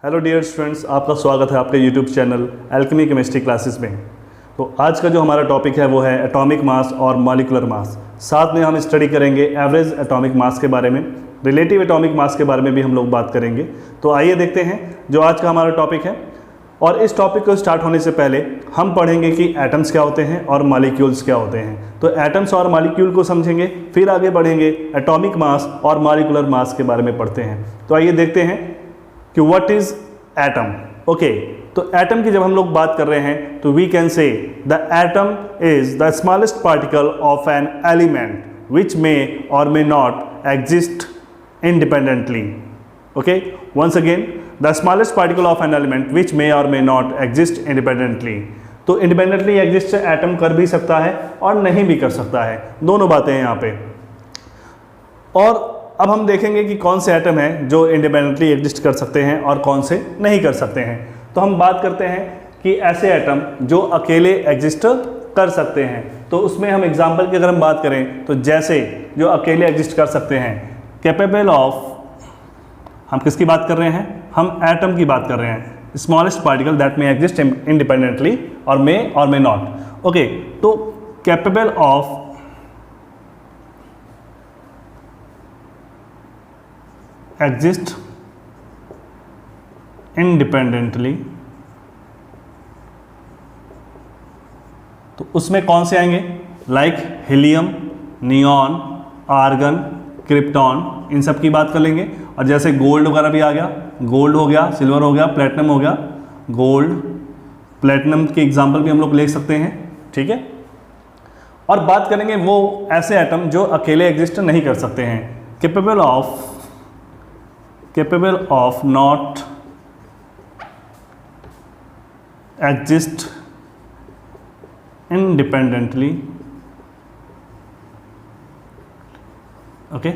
Hello dear students, आपका स्वागत है आपके YouTube channel alchemy chemistry classes में। तो आज का जो हमारा टॉपिक है वो है एटॉमिक मास और मॉलिक्यूलर मास। साथ में हम स्टडी करेंगे एवरेज एटॉमिक मास के बारे में, रिलेटिव एटॉमिक मास के बारे में भी हम लोग बात करेंगे। तो आइए देखते हैं जो आज का हमारा टॉपिक है। और इस टॉपिक को स्टार्ट होने से पहले हम पढ़ेंगे कि एटम्स क्या होते हैं और मॉलिक्यूल्स क्या होते हैं। तो एटम्स और मॉलिक्यूल को समझेंगे, फिर आगे बढ़ेंगे एटॉमिक मास और मॉलिक्यूलर मास के बारे में पढ़ते हैं। तो आइए देखते हैं कि व्हाट इज एटम। ओके, तो एटम की जब हम लोग बात कर रहे हैं तो we can say the atom is the smallest particle of an element which may और may not exist independently. Okay, once again, the smallest particle of an element which may or may not exist independently. तो independently exist atom कर भी सकता है और नहीं भी कर सकता है, दोनों बातें हैं यहाँ पे। और अब हम देखेंगे कि कौन से एटम हैं जो इंडिपेंडेंटली एग्जिस्ट कर सकते हैं और कौन से नहीं कर सकते हैं। तो हम बात करते हैं कि ऐसे एटम जो अकेले एग्जिस्ट कर सकते हैं। तो उसमें हम एग्जाम्पल की अगर हम बात करें तो जैसे जो अकेले एग्जिस्ट कर सकते हैं, कैपेबल ऑफ, हम किसकी बात कर रहे हैं? हम एटम की बात कर रहे हैं। Smallest particle that may exist independently और मे नॉट। ओके, तो कैपेबल ऑफ एग्जिस्ट इंडिपेंडेंटली, तो उसमें कौन से आएंगे? Like helium, neon, argon, krypton, इन सब की बात कर लेंगे। और जैसे गोल्ड वगैरह भी आ गया, गोल्ड हो गया, सिल्वर हो गया, प्लेटिनम हो गया। गोल्ड, प्लेटिनम के एग्जाम्पल भी हम लोग ले सकते हैं, ठीक है। और बात करेंगे वो ऐसे एटम जो अकेले एग्जिस्ट नहीं कर सकते हैं। Capable of not exist independently. Okay,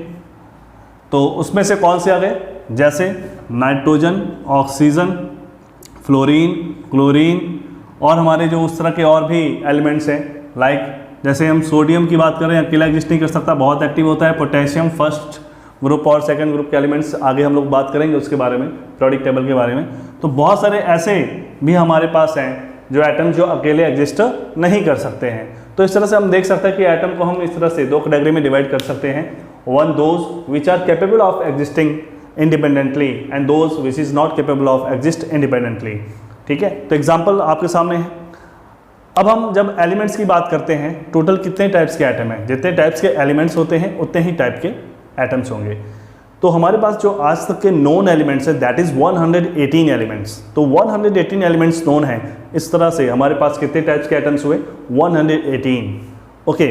तो उसमें से कौन से आ गए? जैसे नाइट्रोजन, ऑक्सीजन, फ्लोरीन, क्लोरीन, और हमारे जो उस तरह के और भी एलिमेंट्स हैं, लाइक जैसे हम सोडियम की बात करें, अकेला एग्जिस्ट नहीं कर सकता, बहुत एक्टिव होता है। पोटेशियम फर्स्ट ग्रुप और सेकंड ग्रुप के एलिमेंट्स आगे हम लोग बात करेंगे उसके बारे में, पीरियोडिक टेबल के बारे में। तो बहुत सारे ऐसे भी हमारे पास हैं जो एटम जो अकेले एग्जिस्ट नहीं कर सकते हैं। तो इस तरह से हम देख सकते हैं कि एटम को हम इस तरह से दो कैटेगरी में डिवाइड कर सकते हैं। One those which are capable of existing independently and those which is not capable of exist independently, ठीक है। तो एग्जाम्पल आपके सामने है। अब हम जब एलिमेंट्स की बात करते हैं, टोटल कितने टाइप्स के एटम हैं? जितने टाइप्स के एलिमेंट्स होते हैं उतने ही टाइप के एटम्स होंगे। तो हमारे पास जो आज तक के नोन एलिमेंट्स है दैट इज 118 एलिमेंट्स। तो 118 एलिमेंट्स नोन हैं। इस तरह से हमारे पास कितने टाइप्स के एटम्स हुए? 118। ओके,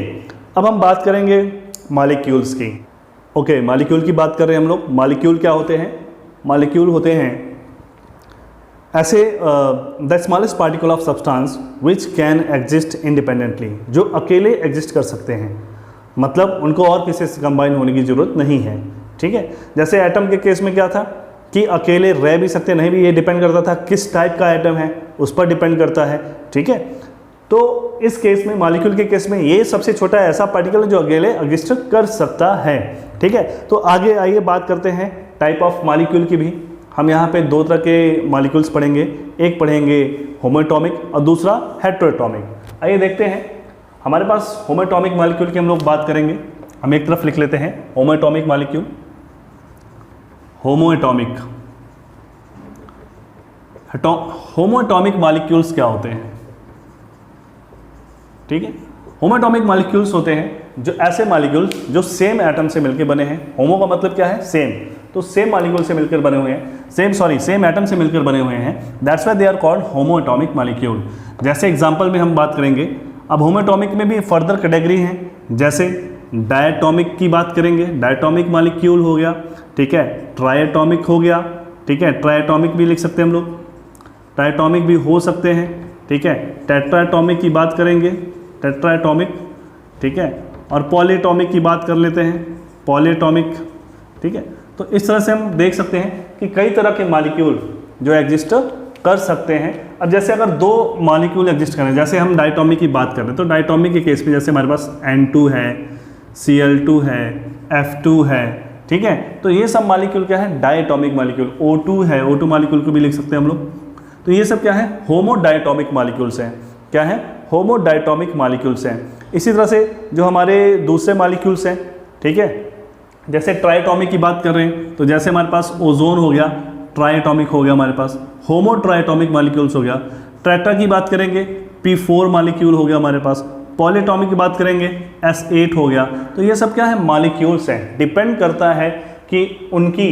अब हम बात करेंगे मॉलिक्यूल्स की। ओके, मॉलिक्यूल की बात कर रहे हैं हम लोग। मॉलिक्यूल क्या होते हैं? मॉलिक्यूल होते हैं ऐसे the smallest particle of substance which can exist independently, जो अकेले एग्जिस्ट कर सकते हैं, मतलब उनको और किसी से कंबाइन होने की जरूरत नहीं है, ठीक है। जैसे एटम के केस में क्या था कि अकेले रह भी सकते नहीं भी, ये डिपेंड करता था किस टाइप का एटम है, उस पर डिपेंड करता है, ठीक है। तो इस केस में मॉलिक्यूल के केस में ये सबसे छोटा ऐसा पार्टिकल है जो अकेले एग्जिस्ट कर सकता है, ठीक है। तो आगे आइए बात करते हैं टाइप ऑफ मॉलिक्यूल की भी। हम यहाँ पे दो तरह के मॉलिक्यूल्स पढ़ेंगे, एक पढ़ेंगे होमोएटॉमिक और दूसरा हेटेरोएटॉमिक। आइए देखते हैं। हमारे पास होमोएटॉमिक मॉलिक्यूल की हम लोग बात करेंगे। हम एक तरफ लिख लेते हैं होमोएटॉमिक मॉलिक्यूल। होमोएटॉमिक मॉलिक्यूल्स क्या होते हैं? ठीक है, होमोएटॉमिक मॉलिक्यूल्स होते हैं जो ऐसे मॉलिक्यूल्स जो सेम एटम से मिलकर बने हैं। होमो का मतलब क्या है? सेम। तो सेम मॉलिक्यूल से मिलकर बने हुए हैं, सेम एटम से मिलकर बने हुए हैं। That's why they are called homoatomic molecule. जैसे एग्जांपल में हम बात करेंगे। अब होमोएटॉमिक में भी फर्दर कैटेगरी हैं, जैसे डायटॉमिक की बात करेंगे, डायटॉमिक मॉलिक्यूल हो गया, ठीक है। ट्राइएटॉमिक हो गया, ठीक है। ट्राइएटॉमिक भी लिख सकते हैं हम लोग, ट्राइएटॉमिक भी हो सकते हैं, ठीक है। टेट्राएटॉमिक की बात करेंगे, टेट्राएटॉमिक, ठीक है। और पॉलीएटॉमिक की बात कर लेते हैं, पॉलीएटॉमिक, ठीक है। तो इस तरह से हम देख सकते हैं कि कई तरह के मॉलिक्यूल जो एग्जिस्ट कर सकते हैं। अब जैसे अगर दो मॉलिक्यूल एग्जिस्ट करें, जैसे हम डायटॉमिक की बात कर रहे हैं, तो डायटॉमिक के केस में जैसे हमारे पास N2 है, Cl2 है, F2 है, ठीक है। तो ये सब मॉलिक्यूल क्या है, डायटॉमिक मॉलिक्यूल। O2 है, O2 मॉलिक्यूल को भी लिख सकते हैं हम लोग। तो ये सब क्या है, होमोडायटॉमिक मॉलिक्यूल्स हैं। क्या है, होमोडायटॉमिक मॉलिक्यूल्स हैं। इसी तरह से जो हमारे दूसरे मॉलिक्यूल्स हैं, ठीक है, जैसे ट्राइटॉमिक की बात कर रहे हैं, तो जैसे हमारे पास ओजोन हो गया, ट्राइटॉमिक हो गया हमारे पास, होमोट्राइटॉमिक मॉलिक्यूल्स हो गया। टेट्रा की बात करेंगे, P4 मॉलिक्यूल हो गया हमारे पास। पॉलीटॉमिक की बात करेंगे, S8 हो गया। तो ये सब क्या है, मॉलिक्यूल्स हैं। डिपेंड करता है कि उनकी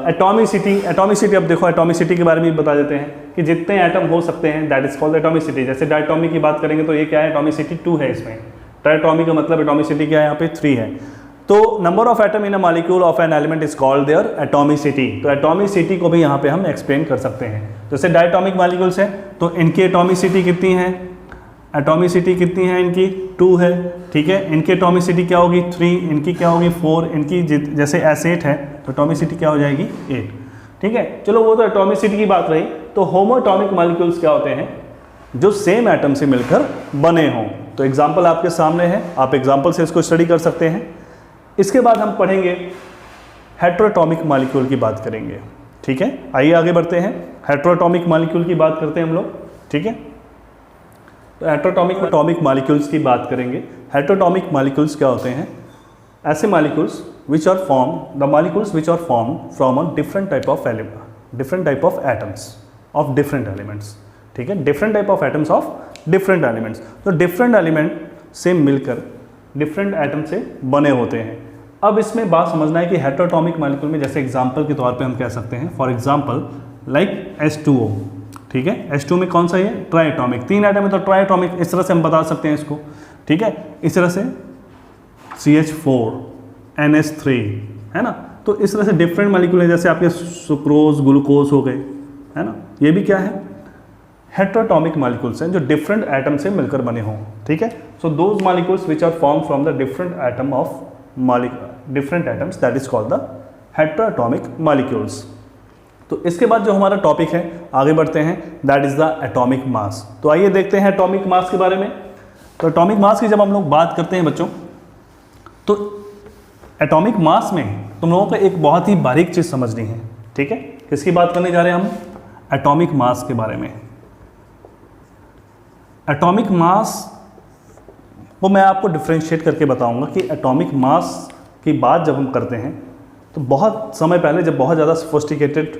एटॉमिसिटी। अब देखो एटॉमिसिटी के बारे में बता देते हैं कि जितने एटम हो सकते हैं, दैट इज कॉल्ड एटॉमिसिटी। जैसे डायटॉमिक की बात करेंगे तो ये क्या है, एटॉमिसिटी 2 है इसमें। ट्राइटॉमिक का मतलब एटॉमिसिटी क्या है, यहाँ पे 3 है। तो number of atom in a molecule of an element is called their atomicity. तो एटॉमिसिटी को भी यहाँ पे हम एक्सप्लेन कर सकते हैं। जैसे डायटॉमिक मॉलिक्यूल्स हैं तो इनकी एटॉमिसिटी कितनी है, एटॉमिसिटी कितनी है इनकी, 2 है, ठीक है। इनकी एटॉमिसिटी क्या होगी, 3, इनकी क्या होगी, 4, इनकी जैसे S8 है तो एटॉमिसिटी क्या हो जाएगी, 8, ठीक है। चलो वो तो एटॉमिसिटी की बात रही। तो होमोएटॉमिक मॉलिक्यूल्स क्या होते हैं, जो सेम एटम से मिलकर बने हों। तो एग्जाम्पल आपके सामने है, आप एग्जाम्पल से इसको स्टडी कर सकते हैं। इसके बाद हम पढ़ेंगे हेटेरोटॉमिक मॉलिक्यूल की बात करेंगे, ठीक है। आइए आगे बढ़ते हैं, हेटेरोटॉमिक मॉलिक्यूल की बात करते हैं हम लोग, ठीक है। तो हेटेरोटॉमिक मॉलिक्यूल्स की बात करेंगे। हेटेरोटॉमिक मॉलिक्यूल्स क्या होते हैं, ऐसे molecules which are form, the molecules which are form from a different type of atoms of different elements, ठीक है। Different type of atoms of different elements. तो डिफरेंट एलिमेंट से मिलकर डिफरेंट एटम से बने होते हैं। अब इसमें बात समझना है कि हेटेरोटॉमिक मॉलिक्यूल में, जैसे एग्जांपल के तौर पे हम कह सकते हैं, फॉर एग्जांपल लाइक H2O, ठीक है। H2 में कौन सा है, ट्राइटॉमिक, 3 एटम है तो ट्राइटॉमिक, इस तरह से हम बता सकते हैं इसको, ठीक है। इस तरह से CH4, NH3, है ना। तो इस तरह से डिफरेंट मॉलिक्यूल है, जैसे आपके सुक्रोज, ग्लूकोज हो गए, है ना। ये भी क्या है, हेटेरोटॉमिक मॉलिक्यूल्स हैं जो डिफरेंट एटम से मिलकर बने हों, ठीक है। So those molecules which are form from the different atom of different atoms, that is called the heteroatomic molecules. तो इसके बाद जो हमारा टॉपिक है, आगे बढ़ते हैं, that is the atomic mass. तो आइए देखते हैं एटॉमिक मास के बारे में। तो एटॉमिक मास की जब हम लोग बात करते हैं बच्चों, तो एटॉमिक मास में तुम लोगों को एक बहुत ही बारीक चीज समझनी है, ठीक है। किसकी बात करने जा रहे हैं हम, एटॉमिक मास के बारे में। एटॉमिक मास वो मैं आपको डिफ्रेंशिएट करके बताऊंगा कि एटॉमिक मास की बात जब हम करते हैं तो बहुत समय पहले, जब बहुत ज़्यादा सोफिस्टिकेटेड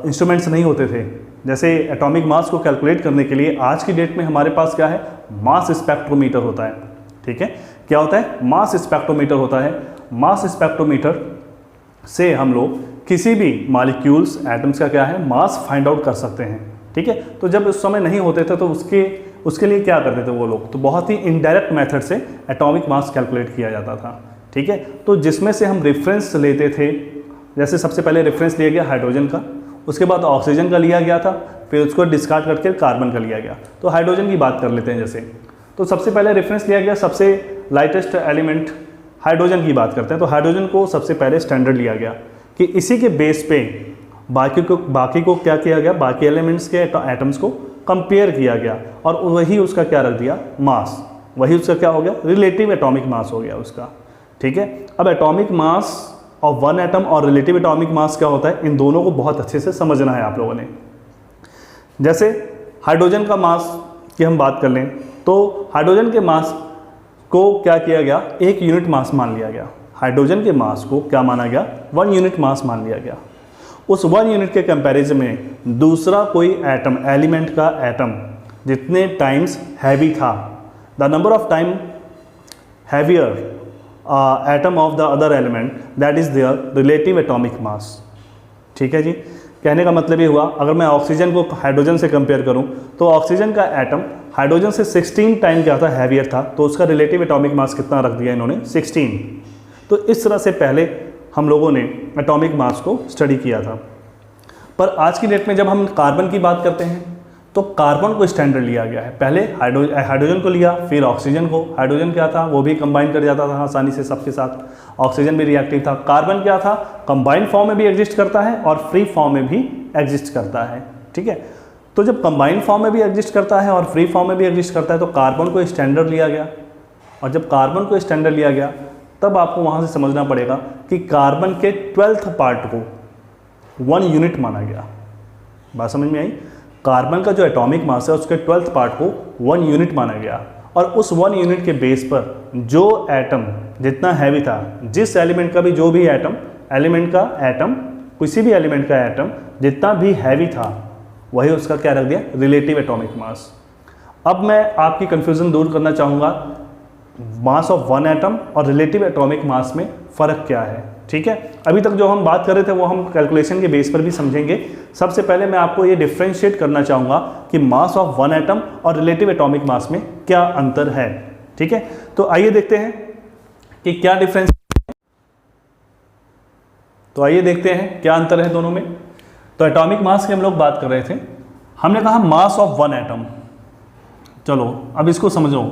इंस्ट्रूमेंट्स नहीं होते थे, जैसे एटॉमिक मास को कैलकुलेट करने के लिए आज की डेट में हमारे पास क्या है, मास स्पेक्ट्रोमीटर होता है, ठीक है। क्या होता है, मास स्पेक्ट्रोमीटर होता है। मास स्पेक्ट्रोमीटर से हम लोग किसी भी मॉलिक्यूल्स, एटम्स का क्या है, मास फाइंड आउट कर सकते हैं, ठीक है। तो जब उस समय नहीं होते थे तो उसके लिए क्या करते थे वो लोग, तो बहुत ही इनडायरेक्ट मेथड से एटॉमिक मास कैलकुलेट किया जाता था, ठीक है। तो जिसमें से हम रेफरेंस लेते थे, जैसे सबसे पहले रेफरेंस लिया गया हाइड्रोजन का, उसके बाद ऑक्सीजन का लिया गया था, फिर उसको डिस्कार्ड करके कार्बन का लिया गया। तो हाइड्रोजन की बात कर लेते हैं जैसे, तो सबसे पहले रेफरेंस लिया गया, सबसे लाइटेस्ट एलिमेंट हाइड्रोजन की बात करते हैं। तो हाइड्रोजन को सबसे पहले स्टैंडर्ड लिया गया कि इसी के बेस पे बाकी को क्या किया गया, बाकी एलिमेंट्स के एटम्स को कंपेयर किया गया और वही उसका क्या रख दिया, मास, वही उसका क्या हो गया, रिलेटिव एटॉमिक मास हो गया उसका, ठीक है। अब atomic mass of one atom और रिलेटिव एटॉमिक मास क्या होता है, इन दोनों को बहुत अच्छे से समझना है आप लोगों ने। जैसे हाइड्रोजन का मास की हम बात कर लें तो हाइड्रोजन के मास को क्या किया गया, 1 यूनिट मास मान लिया गया। हाइड्रोजन के मास को क्या माना गया, 1 यूनिट मास मान लिया गया। उस 1 यूनिट के कंपैरिजन में दूसरा कोई एटम, एलिमेंट का एटम जितने टाइम्स हैवी था, the number of time heavier atom of the other element, that is there relative atomic mass, ठीक है जी। कहने का मतलब ये हुआ, अगर मैं ऑक्सीजन को हाइड्रोजन से कंपेयर करूं तो ऑक्सीजन का एटम हाइड्रोजन से 16 टाइम क्या था, हैवियर था, तो उसका रिलेटिव एटॉमिक मास कितना रख दिया इन्होंने, 16। तो इस तरह से पहले हम लोगों ने एटॉमिक मास को स्टडी किया था। पर आज की डेट में जब हम कार्बन की बात करते हैं तो कार्बन को स्टैंडर्ड लिया गया है। पहले हाइड्रोजन को लिया, फिर ऑक्सीजन को। हाइड्रोजन क्या था, वो भी कंबाइन कर जाता था आसानी से सबके साथ, ऑक्सीजन भी रिएक्टिव था। कार्बन क्या था, कंबाइंड फॉर्म में भी एग्जिस्ट करता है और फ्री फॉर्म में भी एग्जिस्ट करता है, ठीक है। तो जब कंबाइंड फॉर्म में भी एग्जिस्ट करता है और फ्री फॉर्म में भी एग्जिस्ट करता है तो कार्बन को स्टैंडर्ड लिया गया। और जब कार्बन को स्टैंडर्ड लिया गया तब आपको वहाँ से समझना पड़ेगा कि कार्बन के 12th पार्ट को 1 यूनिट माना गया। बात समझ में आई? कार्बन का जो एटॉमिक मास है उसके 12th पार्ट को 1 यूनिट माना गया, और उस 1 यूनिट के बेस पर जो एटम जितना हैवी था, जिस एलिमेंट का भी जो भी एटम किसी भी एलिमेंट का एटम जितना भी हैवी था, वही उसका क्या रख दिया, रिलेटिव एटॉमिक मास। अब मैं आपकी कंफ्यूजन दूर करना चाहूँगा, मास ऑफ वन एटम और रिलेटिव एटॉमिक मास में फ़र्क क्या है। ठीक है, अभी तक जो हम बात कर रहे थे वो हम कैलकुलेशन के बेस पर भी समझेंगे। सबसे पहले मैं आपको ये डिफ्रेंशिएट करना चाहूँगा कि मास ऑफ वन एटम और रिलेटिव एटॉमिक मास में क्या अंतर है। ठीक है, तो आइए देखते हैं कि क्या डिफरेंस, तो आइए देखते हैं क्या अंतर है दोनों में। तो एटॉमिक मास की हम लोग बात कर रहे थे, हमने कहा मास ऑफ वन एटम। चलो अब इसको समझो,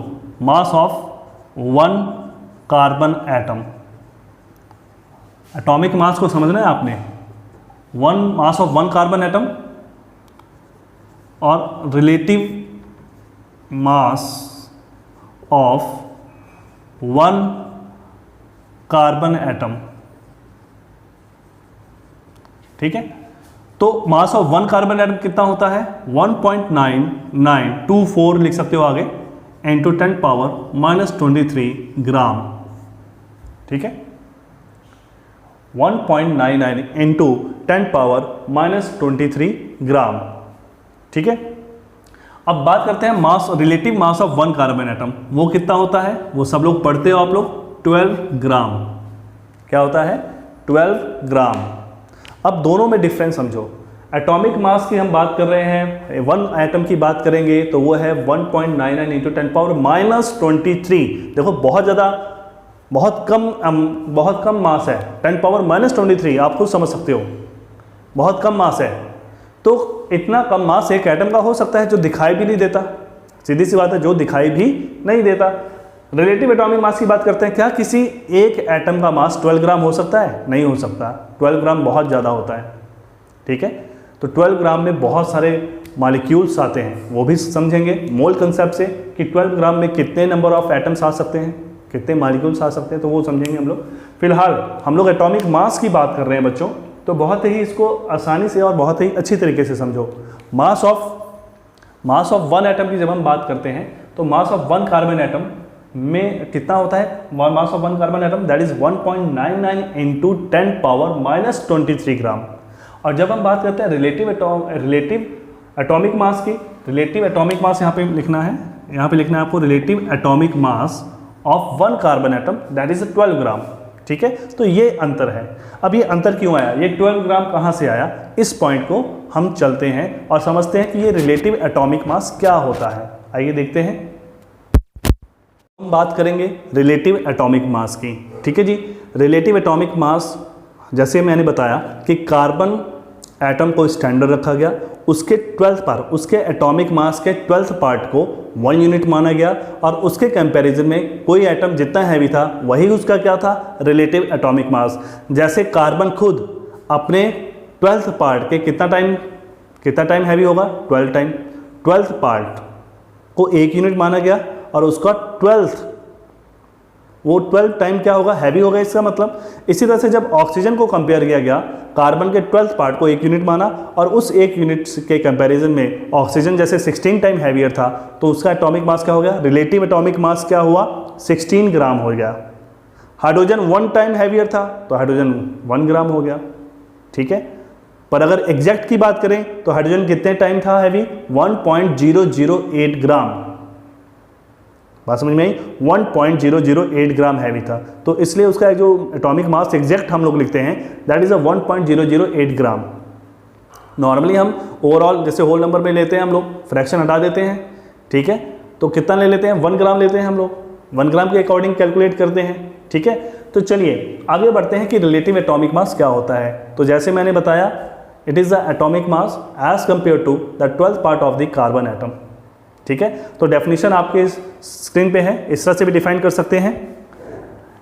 mass of one carbon atom, atomic mass को समझना है आपने, mass of one carbon atom और relative mass of one carbon atom. ठीक है, तो mass of one carbon atom कितना होता है, 1.9924 लिख सकते हो आगे, इंटू 10⁻⁻23 ग्राम। ठीक है, 1.99 इंटू 10⁻⁻23 ग्राम। ठीक है, अब बात करते हैं mass, relative mass of one carbon atom, वो कितना होता है, वो सब लोग पढ़ते हो आप लोग, 12 ग्राम। क्या होता है, 12 ग्राम। अब दोनों में डिफरेंस समझो। एटॉमिक मास की हम बात कर रहे हैं, वन एटम की बात करेंगे तो वो है 1.99 इंटू 10⁻⁻23। देखो बहुत कम मास है, 10⁻⁻23, आप खुद समझ सकते हो, बहुत कम मास है। तो इतना कम मास एक एटम का हो सकता है जो दिखाई भी नहीं देता, सीधी सी बात है, जो दिखाई भी नहीं देता। रिलेटिव एटॉमिक मास की बात करते हैं, क्या किसी एक एटम का मास 12 ग्राम हो सकता है? नहीं हो सकता, 12 ग्राम बहुत ज़्यादा होता है। ठीक है, तो 12 ग्राम में बहुत सारे मॉलिक्यूल्स आते हैं, वो भी समझेंगे मोल कंसेप्ट से कि 12 ग्राम में कितने नंबर ऑफ एटम्स आ सकते हैं, कितने मॉलिक्यूल्स आ सकते हैं, तो वो समझेंगे हम लोग। फिलहाल हम लोग एटॉमिक मास की बात कर रहे हैं बच्चों, तो बहुत ही इसको आसानी से और बहुत ही अच्छी तरीके से समझो। मास ऑफ वन एटम की जब हम बात करते हैं तो mass of one carbon atom में कितना होता है, मास of one carbon atom that is 1.99 into 10⁻⁻23 ग्राम। और जब हम बात करते हैं रिलेटिव एटॉमिक मास की, रिलेटिव एटॉमिक मास यहाँ पे लिखना है, आपको relative atomic mass of one carbon atom that is 12 ग्राम। ठीक है, तो ये अंतर है। अब ये अंतर क्यों आया, ये 12 ग्राम कहाँ से आया, इस पॉइंट को हम चलते हैं और समझते हैं कि ये रिलेटिव एटॉमिक मास क्या होता है। आइए देखते हैं, हम बात करेंगे रिलेटिव एटॉमिक मास की। ठीक है जी, रिलेटिव एटॉमिक मास, जैसे मैंने बताया कि कार्बन एटम को स्टैंडर्ड रखा गया, उसके 12th पार्ट, उसके एटॉमिक मास के 12th पार्ट को 1 यूनिट माना गया, और उसके कंपैरिजन में कोई एटम जितना हैवी था वही उसका क्या था, रिलेटिव एटॉमिक मास। जैसे कार्बन खुद अपने 12th पार्ट के कितना टाइम हैवी होगा, 12 टाइम, 12th पार्ट को 1 यूनिट माना गया और उसका 12 टाइम क्या होगा, हैवी होगा, इसका मतलब। इसी तरह से जब ऑक्सीजन को कंपेयर किया गया, कार्बन के 12th पार्ट को 1 यूनिट माना, और उस 1 यूनिट के कंपैरिजन में ऑक्सीजन जैसे 16 टाइम हैवियर था, तो उसका एटॉमिक मास क्या हो गया, रिलेटिव एटॉमिक मास क्या हुआ, 16 ग्राम हो गया। हाइड्रोजन 1 टाइम हैवियर था तो हाइड्रोजन 1 ग्राम हो गया। ठीक है, पर अगर एग्जैक्ट की बात करें तो हाइड्रोजन कितने टाइम था हैवी, 1.008 ग्राम। बात समझ में आई, 1.008 ग्राम हैवी था, तो इसलिए उसका जो एटॉमिक मास एग्जैक्ट हम लोग लिखते हैं दैट इज 1.008 ग्राम। नॉर्मली हम ओवरऑल जैसे होल नंबर में लेते हैं, हम लोग फ्रैक्शन हटा देते हैं। ठीक है, तो कितना ले लेते हैं, 1 ग्राम लेते हैं हम लोग, 1 ग्राम के अकॉर्डिंग कैलकुलेट करते हैं। ठीक है, तो चलिए आगे बढ़ते हैं कि रिलेटिव एटॉमिक मास क्या होता है। तो जैसे मैंने बताया, it is the atomic mass as compare to the 12th part of the carbon atom. ठीक है, तो डेफिनेशन आपके स्क्रीन पे है, इस तरह से भी डिफाइन कर सकते हैं।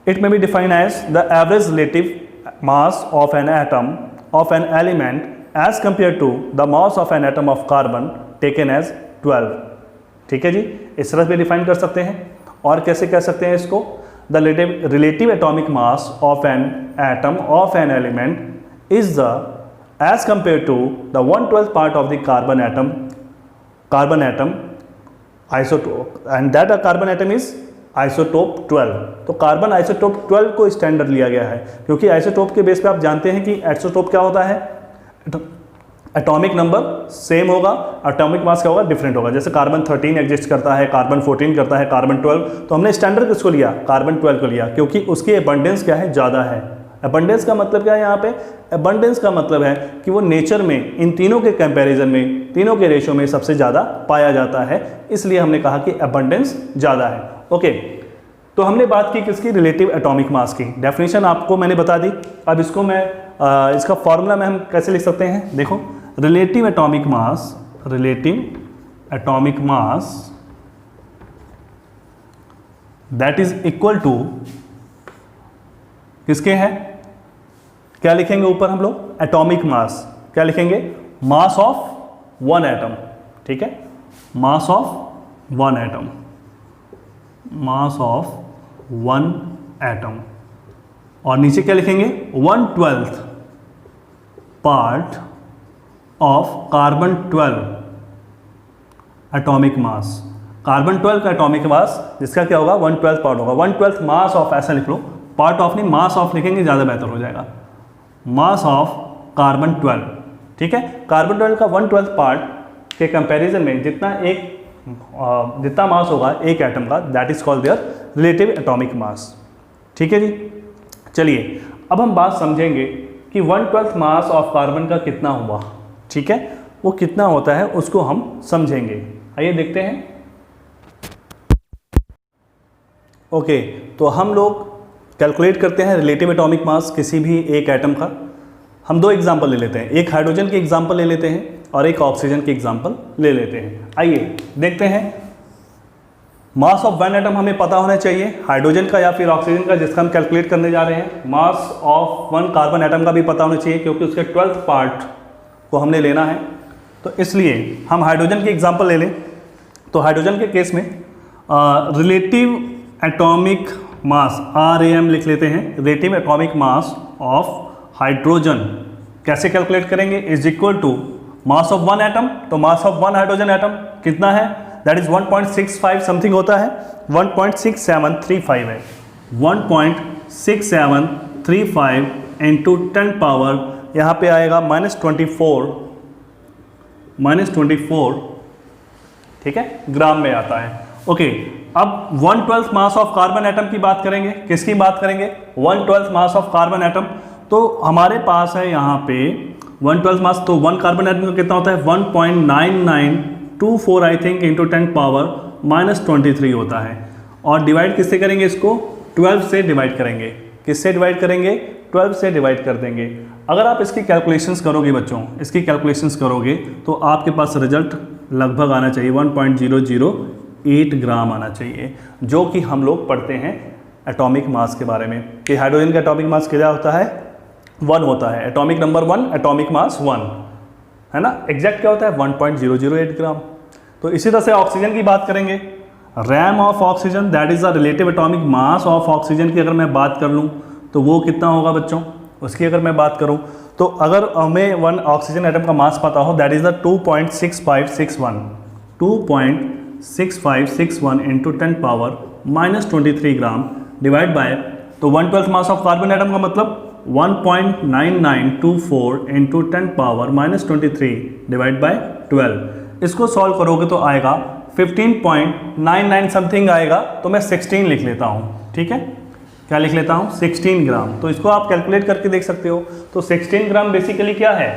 It may be defined as the average relative mass of an atom of an element as compare to the mass of an atom of carbon taken as 12। ठीक है जी, इस तरह से भी डिफाइन कर सकते हैं। और कैसे कह सकते हैं इसको, the relative atomic mass of an atom of an element is the as compare to the 1/12 part of the carbon atom isotope, and that a carbon atom is isotope 12। तो कार्बन आइसोटोप 12 को standard लिया गया है, क्योंकि isotope के base पे आप जानते हैं कि आइसोटोप क्या होता है, एटॉमिक नंबर सेम होगा, एटॉमिक मास क्या होगा, डिफरेंट होगा। जैसे कार्बन 13 एग्जिस्ट करता है, कार्बन 14 करता है, कार्बन 12, तो हमने स्टैंडर्ड किसको लिया, कार्बन 12 को लिया, क्योंकि उसकी एबंडेंस क्या है, ज़्यादा है। एबंडेंस का मतलब क्या है यहाँ पे, एबंडेंस का मतलब है कि वो नेचर में इन तीनों के कंपैरिजन में, तीनों के रेशो में सबसे ज़्यादा पाया जाता है, इसलिए हमने कहा कि एबंडेंस ज़्यादा है। ओके, तो हमने बात की किसकी, रिलेटिव एटॉमिक मास की। डेफिनेशन आपको मैंने बता दी। अब इसको मैं इसका फॉर्मूला में हम कैसे लिख सकते हैं, देखो, relative atomic mass that is equal to किसके हैं, क्या लिखेंगे ऊपर हम लोग, एटॉमिक मास, क्या लिखेंगे, मास ऑफ वन एटम, ठीक है, मास of one atom, mass of one atom, और नीचे क्या लिखेंगे, 1/12 part of carbon 12 atomic mass. Carbon 12 का एटॉमिक मास जिसका क्या होगा, 1/12 पार्ट होगा, 1/12 मास ऑफ, ऐसा लिख लो, पार्ट ऑफ नहीं, मास ऑफ लिखेंगे ज़्यादा बेहतर हो जाएगा, मास ऑफ कार्बन 12, ठीक है। कार्बन 12 का 1/12 पार्ट के कंपैरिजन में जितना मास होगा एक एटम का, that is called there relative atomic mass, ठीक है जी। चलिए अब हम बात समझेंगे कि 1/12 मास ऑफ कार्बन का कितना हुआ, ठीक है, वो कितना होता है उसको हम समझेंगे। आइए देखते हैं। ओके, तो हम लोग कैलकुलेट करते हैं रिलेटिव एटॉमिक मास किसी भी एक एटम का। हम दो एग्जांपल ले लेते हैं, एक हाइड्रोजन की एग्जांपल ले लेते हैं और एक ऑक्सीजन की एग्जांपल ले लेते हैं। आइए देखते हैं। मास ऑफ वन एटम हमें पता होना चाहिए, हाइड्रोजन का या फिर ऑक्सीजन का जिसका हम कैलकुलेट करने जा रहे हैं। मास ऑफ वन कार्बन एटम का भी पता होना चाहिए, क्योंकि उसके 12th पार्ट को हमने लेना है। तो इसलिए हम हाइड्रोजन की एग्जांपल ले लें। तो हाइड्रोजन के केस में रिलेटिव एटॉमिक मास, RAM लिख लेते हैं, relative atomic mass of hydrogen कैसे कैलकुलेट करेंगे, is equal to mass of one atom. तो mass of one hydrogen atom कितना है, दैट इज 1.65 समथिंग होता है, 1.6735 है, 1.6735 इंटू 10 पावर, यहाँ पे आएगा -24, ठीक है, ग्राम में आता है। ओके, अब 1/12 मास ऑफ कार्बन एटम की बात करेंगे, किसकी बात करेंगे, 1/12 मास ऑफ कार्बन एटम। तो हमारे पास है यहाँ पे 1/12 मास, तो वन कार्बन एटम का कितना होता है, 1.9924 आई थिंक इंटू 10 पावर -23 होता है। और डिवाइड किससे करेंगे, इसको 12 से डिवाइड करेंगे। किससे डिवाइड करेंगे, 12 से डिवाइड कर देंगे। अगर आप इसकी कैलकुलेशंस करोगे बच्चों, इसकी कैलकुलेशंस करोगे तो आपके पास रिजल्ट लगभग आना चाहिए 1.008 ग्राम आना चाहिए, जो कि हम लोग पढ़ते हैं एटॉमिक मास के बारे में कि हाइड्रोजन का एटॉमिक मास क्या होता है, 1 होता है, एटॉमिक नंबर 1, एटॉमिक मास 1 है ना, एग्जैक्ट क्या होता है 1.008 ग्राम। तो इसी तरह से ऑक्सीजन की बात करेंगे, RAM of oxygen that is the relative atomic mass of oxygen की अगर मैं बात कर लूँ तो वो कितना होगा बच्चों, उसकी अगर मैं बात करूँ तो अगर हमें वन ऑक्सीजन एटम का मास पता हो that is the 2.6561 into 10 power -23 gram divide by, तो 1/12 मास ऑफ कार्बन एटम का मतलब 1.9924 इंटू 10 पावर -23 डिवाइड बाय 12। इसको सॉल्व करोगे तो आएगा 15.99 समथिंग आएगा, तो मैं 16 लिख लेता हूँ, ठीक है, क्या लिख लेता हूँ 16 ग्राम। तो इसको आप कैलकुलेट करके देख सकते हो। तो 16 ग्राम बेसिकली क्या है,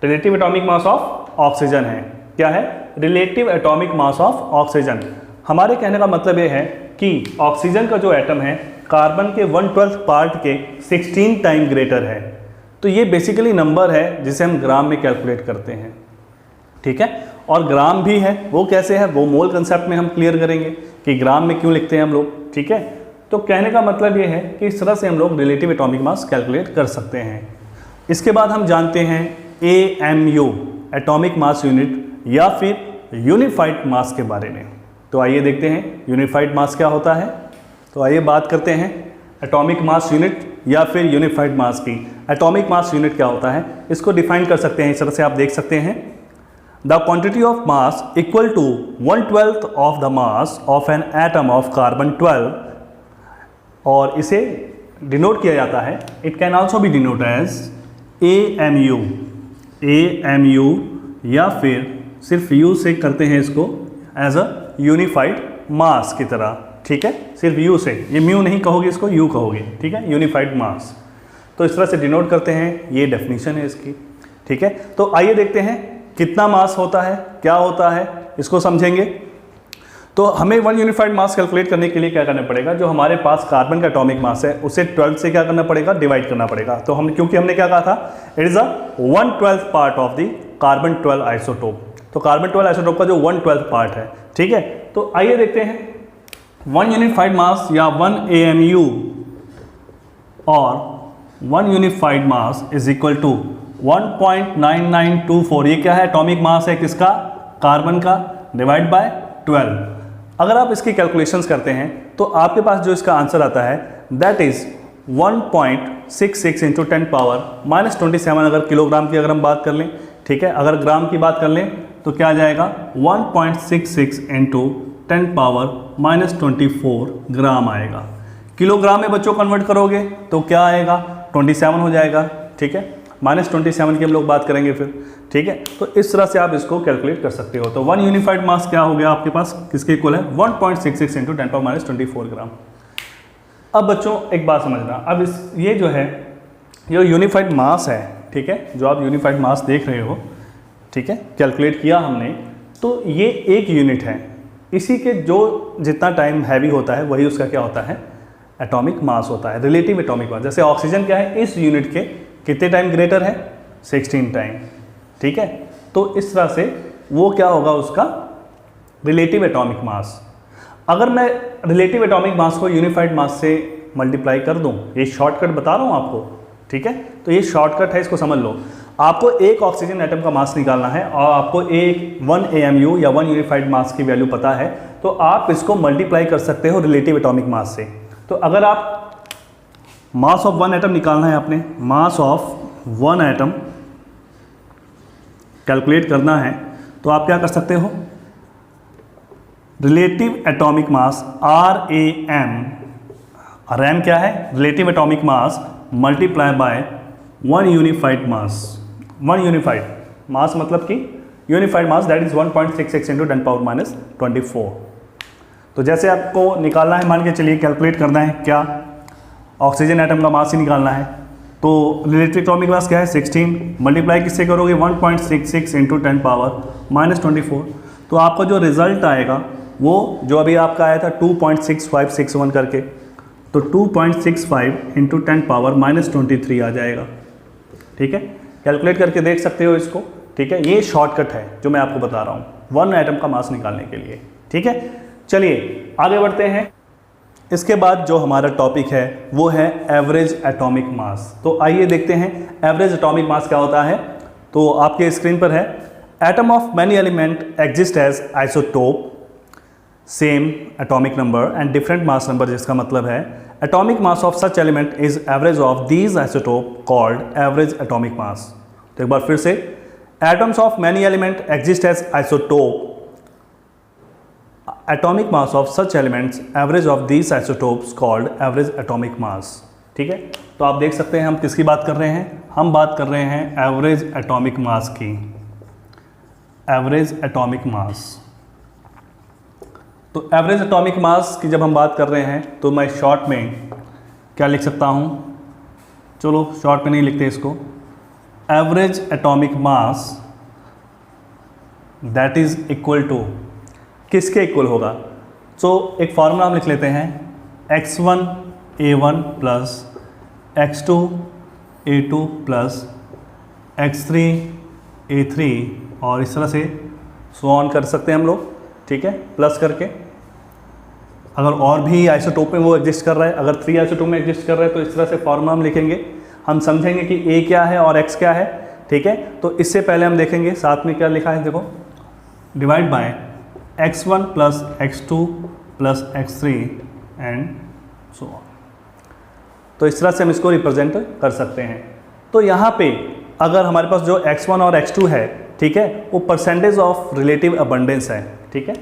relative atomic mass of oxygen है। क्या है, relative atomic mass of oxygen. हमारे कहने का मतलब ये है कि ऑक्सीजन का जो एटम है कार्बन के 1/12 पार्ट के 16 टाइम ग्रेटर है। तो ये बेसिकली नंबर है जिसे हम ग्राम में कैलकुलेट करते हैं, ठीक है। और ग्राम भी है, वो कैसे है, वो मोल कंसेप्ट में हम क्लियर करेंगे कि ग्राम में क्यों लिखते हैं हम लोग, ठीक है। तो कहने का मतलब ये है कि इस तरह से हम लोग रिलेटिव एटॉमिक मास कैलकुलेट कर सकते हैं। इसके बाद हम जानते हैं AMU एटॉमिक मास यूनिट या फिर यूनिफाइड मास के बारे में। तो आइए देखते हैं यूनिफाइड मास क्या होता है। तो आइए बात करते हैं एटॉमिक मास यूनिट या फिर यूनिफाइड मास की। एटॉमिक मास यूनिट क्या होता है, इसको डिफाइन कर सकते हैं इस तरह से, आप देख सकते हैं the quantity of mass equal to 1/12 of the mass of an atom of carbon 12, और इसे डिनोट किया जाता है, it can also be denote as AMU, AMU या फिर सिर्फ U से करते हैं इसको एज अ यूनिफाइड मास की तरह, ठीक है, सिर्फ U से, ये म्यू नहीं कहोगे, इसको U कहोगे, ठीक है, यूनिफाइड मास। तो इस तरह से डिनोट करते हैं, ये डेफिनेशन है इसकी, ठीक है। तो आइए देखते हैं कितना मास होता है, क्या होता है, इसको समझेंगे। तो हमें वन यूनिफाइड मास कैलकुलेट करने के लिए क्या करना पड़ेगा, जो हमारे पास कार्बन का एटॉमिक मास है उसे 12 से क्या करना पड़ेगा, डिवाइड करना पड़ेगा। तो हम, क्योंकि हमने क्या कहा था, it is a 1/12 part of the carbon 12 isotope. तो कार्बन 12 आइसोटोप का जो 1/12 पार्ट है, ठीक है। तो आइए देखते हैं वन यूनिफाइड मास या 1 AMU और 1 unified mass is equal to 1.9924। ये क्या है, एटॉमिक मास है किसका, कार्बन का, डिवाइड बाय 12। अगर आप इसकी कैलकुलेशंस करते हैं तो आपके पास जो इसका आंसर आता है दैट इज 1.66 इंटू 10⁻⁻27। अगर किलोग्राम की अगर हम बात कर लें, ठीक है, अगर ग्राम की बात कर लें तो क्या आ जाएगा 1.66 इंटू 10⁻⁻24 ग्राम आएगा। किलोग्राम में बच्चों कन्वर्ट करोगे तो क्या आएगा, 27 हो जाएगा, ठीक है, -27 की हम लोग बात करेंगे फिर, ठीक है। तो इस तरह से आप इसको कैलकुलेट कर सकते हो। तो वन यूनिफाइड मास क्या हो गया आपके पास, किसके इक्वल है, 1.66 इंटू 10⁻⁻24 ग्राम। अब बच्चों एक बात समझना, अब इस ये जो है ये यूनिफाइड मास है, ठीक है, जो आप यूनिफाइड मास देख रहे हो, ठीक है, कैलकुलेट किया हमने, तो ये एक यूनिट है, इसी के जो जितना टाइम हैवी होता है वही उसका क्या होता है, एटॉमिक मास होता है, रिलेटिव एटॉमिक मास। जैसे ऑक्सीजन क्या है, इस यूनिट के कितने टाइम ग्रेटर है, 16 टाइम, ठीक है। तो इस तरह से वो क्या होगा, उसका रिलेटिव एटॉमिक मास। अगर मैं रिलेटिव एटॉमिक मास को यूनिफाइड मास से मल्टीप्लाई कर दूं, ये शॉर्टकट बता रहा हूं आपको, ठीक है, तो ये शॉर्टकट है, इसको समझ लो। आपको एक ऑक्सीजन एटम का मास निकालना है और आपको एक 1 AMU या 1 यूनिफाइड मास की वैल्यू पता है, तो आप इसको मल्टीप्लाई कर सकते हो रिलेटिव एटॉमिक मास से। तो अगर आप मास ऑफ 1 एटम निकालना है, आपने मास ऑफ 1 एटम कैलकुलेट करना है, तो आप क्या कर सकते हो, relative atomic mass RAM, RAM क्या है, relative atomic mass multiply by 1 unified mass. 1 unified mass मतलब कि unified mass that is 1.66 into 10⁻⁻24। तो जैसे आपको निकालना है, मान के चलिए कैलकुलेट करना है क्या, ऑक्सीजन एटम का मास ही निकालना है, तो रिलेटिव एटॉमिक मास क्या है 16, मल्टीप्लाई किससे करोगे 1.66 इंटू 10⁻⁻24। तो आपका जो रिजल्ट आएगा वो जो अभी आपका आया था 2.6561 करके, तो 2.65 इंटू 10⁻⁻23 आ जाएगा, ठीक है। कैलकुलेट करके देख सकते हो इसको, ठीक है। ये शॉर्टकट है जो मैं आपको बता रहा हूँ 1 एटम का मास निकालने के लिए, ठीक है। चलिए आगे बढ़ते हैं। इसके बाद जो हमारा टॉपिक है वो है एवरेज एटॉमिक मास। तो आइए देखते हैं एवरेज एटॉमिक मास क्या होता है। तो आपके स्क्रीन पर है, atom of many element exist as isotope, same atomic number and different mass number, जिसका मतलब है atomic mass of such element is average of these isotope called average atomic mass. तो एक बार फिर से, atoms of many element exist as isotope, atomic mass of such elements average of these isotopes called average atomic mass, ठीक है। तो आप देख सकते हैं हम किसकी बात कर रहे हैं, हम बात कर रहे हैं एवरेज एटॉमिक मास की, एवरेज एटॉमिक मास। तो एवरेज एटॉमिक मास की जब हम बात कर रहे हैं तो मैं शॉर्ट में क्या लिख सकता हूँ, चलो शॉर्ट में नहीं लिखते इसको, average atomic mass that is equal to, किसके इक्वल होगा। सो एक फार्मूला हम लिख लेते हैं, x1 a1 plus x2 a2 plus x3 a3, और इस तरह से सो ऑन कर सकते हैं हम लोग, ठीक है, प्लस करके। अगर और भी आइसोटोप में वो एग्जिस्ट कर रहा है, अगर 3 आइसोटोप में एग्जिस्ट कर रहा है, तो इस तरह से फार्मूला हम लिखेंगे, हम समझेंगे कि a क्या है और x क्या है, ठीक है। तो इससे पहले हम देखेंगे साथ में क्या लिखा है, देखो, divide by x1 plus x2 plus x3 and so on. तो इस तरह से हम इसको रिप्रेजेंट कर सकते हैं। तो यहाँ पे अगर हमारे पास जो x1 और x2 है, ठीक है, वो परसेंटेज ऑफ रिलेटिव अबंडेंस है, ठीक है।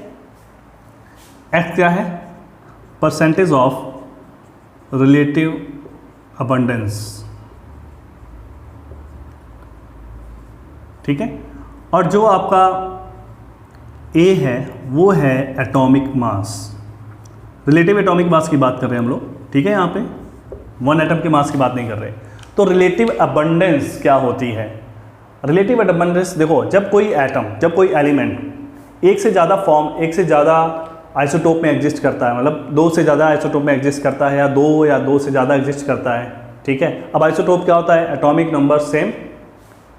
x क्या है? परसेंटेज ऑफ रिलेटिव अबंडेंस, ठीक है। और जो आपका a है वो है एटॉमिक मास, रिलेटिव एटॉमिक मास की बात कर रहे हैं हम लोग, ठीक है। यहाँ पे वन एटम के मास की बात नहीं कर रहे। तो रिलेटिव अबंडेंस क्या होती है? रिलेटिव अबंडेंस देखो, जब कोई एटम, जब कोई एलिमेंट एक से ज़्यादा फॉर्म, एक से ज़्यादा आइसोटोप में एग्जिस्ट करता है, मतलब दो से ज़्यादा आइसोटोप में एग्जिस्ट करता है, या दो से ज़्यादा एग्जिस्ट करता है, ठीक है। अब आइसोटोप क्या होता है? एटॉमिक नंबर सेम,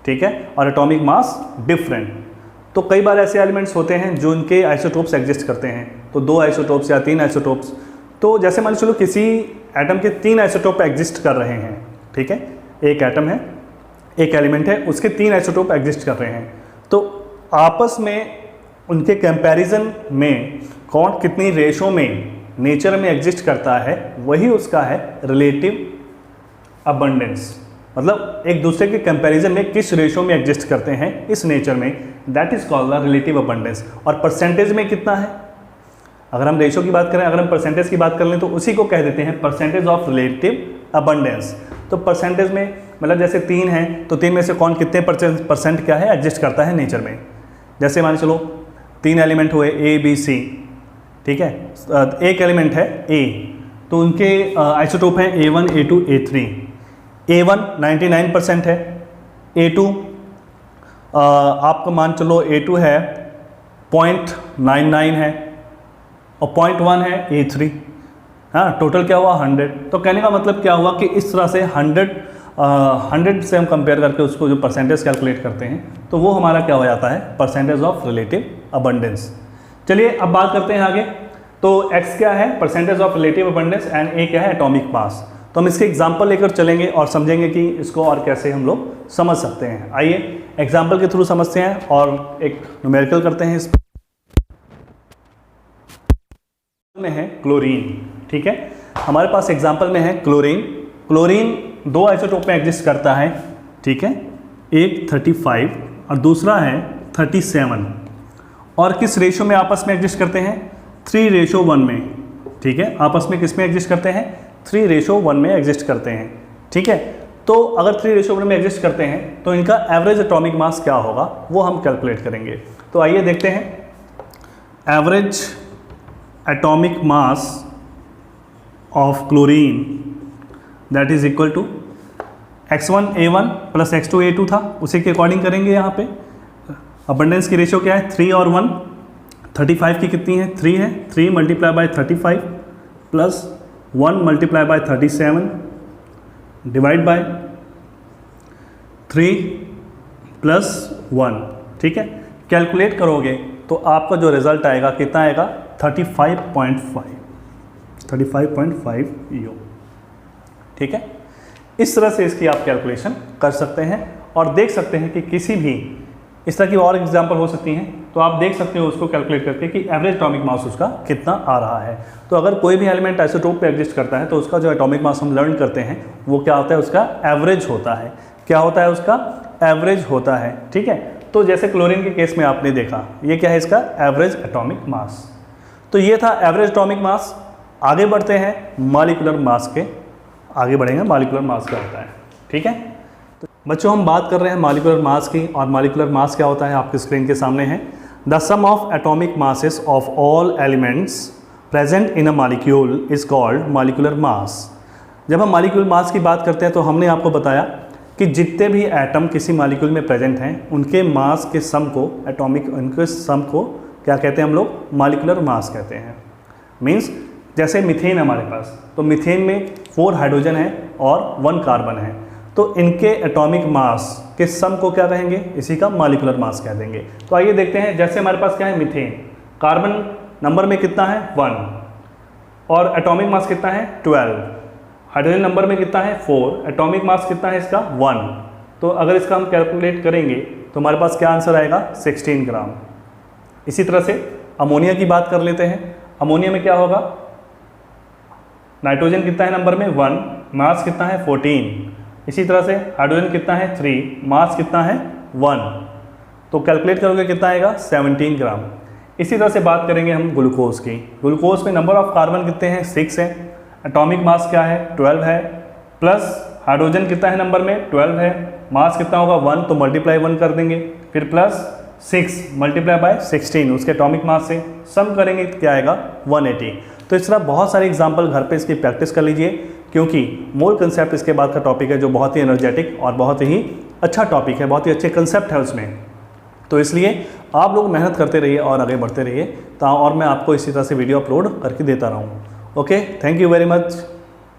ठीक है, और एटॉमिक मास डिफरेंट। तो कई बार ऐसे एलिमेंट्स होते हैं जो उनके आइसोटोप्स एग्जिस्ट करते हैं, तो 2 आइसोटोप्स या 3 आइसोटोप्स। तो जैसे मान चलो किसी एटम के 3 आइसोटोप एग्जिस्ट कर रहे हैं, ठीक है, एक एटम है, एक एलिमेंट है, उसके 3 आइसोटोप एग्जिस्ट कर रहे हैं। तो आपस में उनके कंपैरिजन में कौन कितनी रेशो में नेचर में एग्जिस्ट करता है, वही उसका है रिलेटिव अबंडेंस। मतलब एक दूसरे के कंपैरिजन में किस रेशो में एग्जिस्ट करते हैं इस नेचर में, that is called the relative abundance. और परसेंटेज में कितना है? अगर हम रेशो की बात करें, अगर हम परसेंटेज की बात कर लें, तो उसी को कह देते हैं परसेंटेज ऑफ रिलेटिव अबंडेंस। तो परसेंटेज में मतलब जैसे 3 है, तो 3 में से कौन कितने परसेंट क्या है एग्जिस्ट करता है नेचर में। जैसे मान चलो 3 एलिमेंट हुए A B C, ठीक है, एक एलिमेंट है A, तो उनके आइसोटोप हैं A1 A2 A3। A1 99% है, A2 आपको मान चलो A2 है 0.99 है, और 0.1 है A3। हाँ, टोटल क्या हुआ 100। तो कहने का मतलब क्या हुआ कि इस तरह से 100 से हम कंपेयर करके उसको जो परसेंटेज कैलकुलेट करते हैं, तो वो हमारा क्या हो जाता है? Percentage of relative abundance. चलिए अब बात करते हैं आगे। तो x क्या है? Percentage of relative abundance, and a क्या है? Atomic mass. तो हम इसके एग्जाम्पल लेकर चलेंगे और समझेंगे कि इसको और कैसे हम लोग समझ सकते हैं। आइए एग्जाम्पल के थ्रू समझते हैं और एक न्यूमेरिकल करते हैं। इस में है क्लोरीन, ठीक है, हमारे पास एग्जाम्पल में है क्लोरीन। क्लोरीन 2 आइसोटोप में एग्जिस्ट करता है, ठीक है, एक 35 और दूसरा है 37। और किस रेशो में आपस में एग्जिस्ट करते हैं? 3:1 में, ठीक है। आपस में किस में एग्जिस्ट करते हैं? 3:1 में एग्जिस्ट करते हैं, ठीक है। तो अगर 3:1 में एग्जिस्ट करते हैं तो इनका एवरेज एटॉमिक मास क्या होगा वो हम कैलकुलेट करेंगे। तो आइए देखते हैं। Average atomic mass of chlorine that is equal to x1 A1 plus x2 A2 था, उसी के अकॉर्डिंग करेंगे। यहाँ पे अबंडेंस की रेशियो क्या है? 3 और 1। 35 की कितनी है? 3 है। 3 multiply by 35 plus 1 multiply by 37 divide by 3 plus 1, ठीक है। कैलकुलेट करोगे तो आपका जो रिजल्ट आएगा कितना आएगा? 35.5 U, ठीक है। इस तरह से इसकी आप कैलकुलेशन कर सकते हैं और देख सकते हैं कि किसी भी इस तरह की और एग्जांपल हो सकती हैं, तो आप देख सकते हो उसको कैलकुलेट करके कि एवरेज एटॉमिक मास उसका कितना आ रहा है। तो अगर कोई भी एलिमेंट आइसोटोप पे एग्जिस्ट करता है तो उसका जो एटॉमिक मास हम लर्न करते हैं वो क्या होता है? उसका एवरेज होता है। क्या होता है? उसका एवरेज होता है, ठीक है। तो जैसे क्लोरीन के केस में आपने देखा, ये क्या है? इसका एवरेज एटॉमिक मास। तो ये था एवरेज एटॉमिक मास। आगे बढ़ते हैं मॉलिक्यूलर मास के, आगे बढ़ेंगे मॉलिक्यूलर मास क्या होता है, ठीक है। तो बच्चों हम बात कर रहे हैं मॉलिक्यूलर मास की, और मॉलिक्यूलर मास क्या होता है आपके स्क्रीन के सामने है। The sum of atomic masses of all elements present in a molecule is called molecular mass. जब हम मॉलिक्यूलर मास की बात करते हैं तो हमने आपको बताया कि जितने भी एटम किसी मॉलिक्यूल में प्रेजेंट हैं उनके मास के सम को, एटॉमिक उनके सम को क्या कहते हैं हम लोग? मॉलिक्यूलर मास कहते हैं। मीन्स जैसे मीथेन हमारे पास, तो मीथेन में 4 हाइड्रोजन है और 1 कार्बन है, तो इनके एटॉमिक मास के सम को क्या कहेंगे? इसी का मॉलिक्यूलर मास कह देंगे। तो आइए देखते हैं। जैसे हमारे पास क्या है? मीथेन, कार्बन नंबर में कितना है? 1, और एटॉमिक मास कितना है? 12। हाइड्रोजन नंबर में कितना है? 4। एटॉमिक मास कितना है इसका? 1। तो अगर इसका हम कैलकुलेट करेंगे तो हमारे पास क्या आंसर आएगा? 16 ग्राम। इसी तरह से अमोनिया की बात कर लेते हैं। अमोनिया में क्या होगा? नाइट्रोजन कितना है नंबर में 1, मास कितना है 14। इसी तरह से हाइड्रोजन कितना है 3, मास कितना है 1। तो कैलकुलेट करोगे कितना आएगा 17 ग्राम। इसी तरह से बात करेंगे हम ग्लूकोज की। ग्लूकोज में नंबर ऑफ कार्बन कितने हैं 6 है, एटॉमिक मास क्या है 12 है, प्लस हाइड्रोजन कितना है नंबर में 12 है, मास कितना होगा 1, तो मल्टीप्लाई 1 कर देंगे, फिर प्लस 6 मल्टीप्लाई बाय 16 उसके एटॉमिक मास से सम करेंगे क्या आएगा 180। तो इस तरह बहुत सारे एग्जाम्पल घर पे इसकी प्रैक्टिस कर लीजिए, क्योंकि मोल कंसेप्ट इसके बाद का टॉपिक है जो बहुत ही एनर्जेटिक और बहुत ही अच्छा टॉपिक है, बहुत ही अच्छे कंसेप्ट है उसमें। तो इसलिए आप लोग मेहनत करते रहिए और आगे बढ़ते रहिए, और मैं आपको इसी तरह से वीडियो अपलोड करके देता रहूँ। Okay, thank you very much.